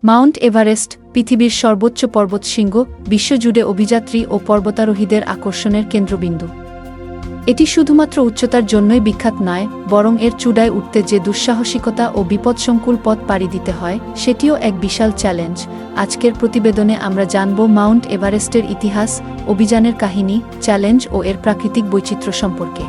Mount Everest পৃথিবীর সর্বোচ্চ পর্বতশৃঙ্গ, বিশ্বজুড়ে অভিযাত্রী ও পর্বতারোহীদের আকর্ষণের কেন্দ্রবিন্দু। এটি শুধুমাত্র উচ্চতার জন্যই বিখ্যাত নয়, বরং এর চূড়ায় উঠতে যে দুঃসাহসিকতা ও বিপদসংকুল পথ পাড়ি দিতে হয় সেটিও এক বিশাল চ্যালেঞ্জ। আজকের প্রতিবেদনে আমরা জানব মাউন্ট এভারেস্টের ইতিহাস, অভিযানের কাহিনী, চ্যালেঞ্জ ও এর প্রাকৃতিক বৈচিত্র্য সম্পর্কে।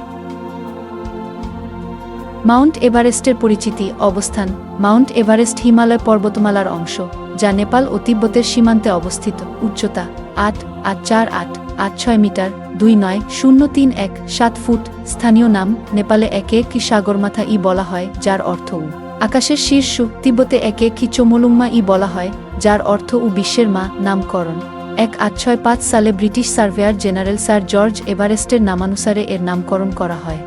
মাউন্ট এভারেস্টের পরিচিতি। অবস্থান। মাউন্ট এভারেস্ট হিমালয় পর্বতমালার অংশ, যা নেপাল ও তিব্বতের সীমান্তে অবস্থিত। উচ্চতা ৮,৮৪,৮৬ মিটার, ২৯,০৩১,৭ ফুট। স্থানীয় নাম। নেপালে একে কি সাগরমাথা ই বলা হয়, যার অর্থ উ। আকাশের শীর্ষ। তিব্বতে একে কি চোমলুংমা ই বলা হয়, যার অর্থ উ বিশ্বের মা। নামকরণ ১৮৬৫ সালে British surveyor general sir George এভারেস্টের নামানুসারে এর নামকরণ করা হয়।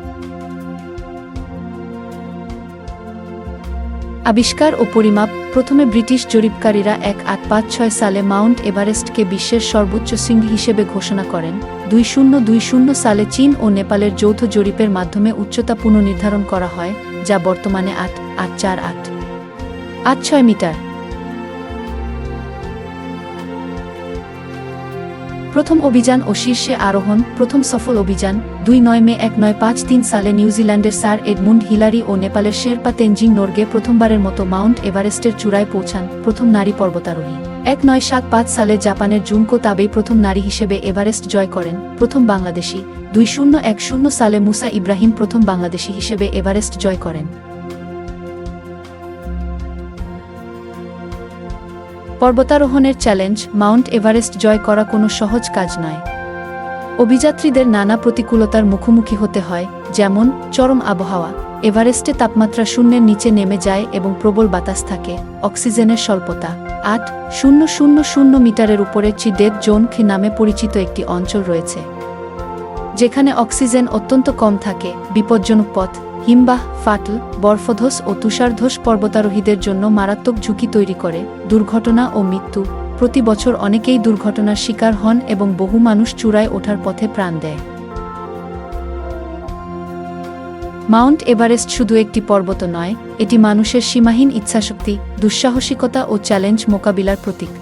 আবিষ্কার ও পরিমাপ। প্রথমে ব্রিটিশ জরিপকারীরা ১৮৫৬ সালে মাউন্ট এভারেস্টকে বিশ্বের সর্বোচ্চ শৃঙ্গ হিসেবে ঘোষণা করেন। ২০২০ সালে চীন ও নেপালের যৌথ জরিপের মাধ্যমে উচ্চতা পুনর্নির্ধারণ করা হয়, যা বর্তমানে ৮,৮৪,৮৬ মিটার। প্রথম অভিযান ও শীর্ষে আরোহণ। প্রথম সফল অভিযান ২ মে ১৯৫৩ সালে নিউজিল্যান্ডের স্যার এডমুন্ড হিলারি ও নেপালের শেরপা তেনজিং নোরগে প্রথমবারের মতো মাউন্ট এভারেস্টের চূড়ায় পৌঁছান। প্রথম নারী পর্বতারোহী। ১৯৭৫ সালে জাপানের জুনকো তাবেই প্রথম নারী হিসেবে এভারেস্ট জয় করেন। প্রথম বাংলাদেশী। ২০১০ সালে মুসা ইব্রাহিম প্রথম বাংলাদেশী হিসেবে এভারেস্ট জয় করেন। পর্বতারোহণের চ্যালেঞ্জ। মাউন্ট এভারেস্ট জয় করা কোনো সহজ কাজ নয়। অভিযাত্রীদের নানা প্রতিকূলতার মুখোমুখি হতে হয়, যেমন চরম আবহাওয়া। এভারেস্টে তাপমাত্রা শূন্যের নিচে নেমে যায় এবং প্রবল বাতাস থাকে। অক্সিজেনের স্বল্পতা। ৮,০০০ মিটারের উপরে ডেড জোন নামে পরিচিত একটি অঞ্চল রয়েছে, যেখানে অক্সিজেন অত্যন্ত কম থাকে। বিপজ্জনক পথ। হিমবাহ, ফাটল, বরফধস ও তুষারধস পর্বতারোহীদের জন্য মারাত্মক ঝুঁকি তৈরি করে। দুর্ঘটনা ও মৃত্যু। প্রতি বছর অনেকেই দুর্ঘটনার শিকার হন এবং বহু মানুষ চূড়ায় ওঠার পথে প্রাণ দেয়। মাউন্ট এভারেস্ট শুধু একটি পর্বত নয়, এটি মানুষের সীমাহীন ইচ্ছাশক্তি, দুঃসাহসিকতা ও চ্যালেঞ্জ মোকাবিলার প্রতীক।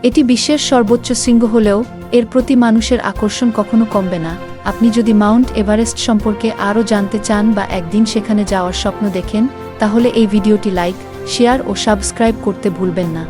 এটি বিশ্বের সর্বোচ্চ শৃঙ্গ হলেও এর প্রতি মানুষের আকর্ষণ কখনো কমবে না। আপনি যদি মাউন্ট এভারেস্ট সম্পর্কে আরও জানতে চান বা একদিন সেখানে যাওয়ার স্বপ্ন দেখেন, তাহলে এই ভিডিওটি লাইক, শেয়ার ও সাবস্ক্রাইব করতে ভুলবেন না।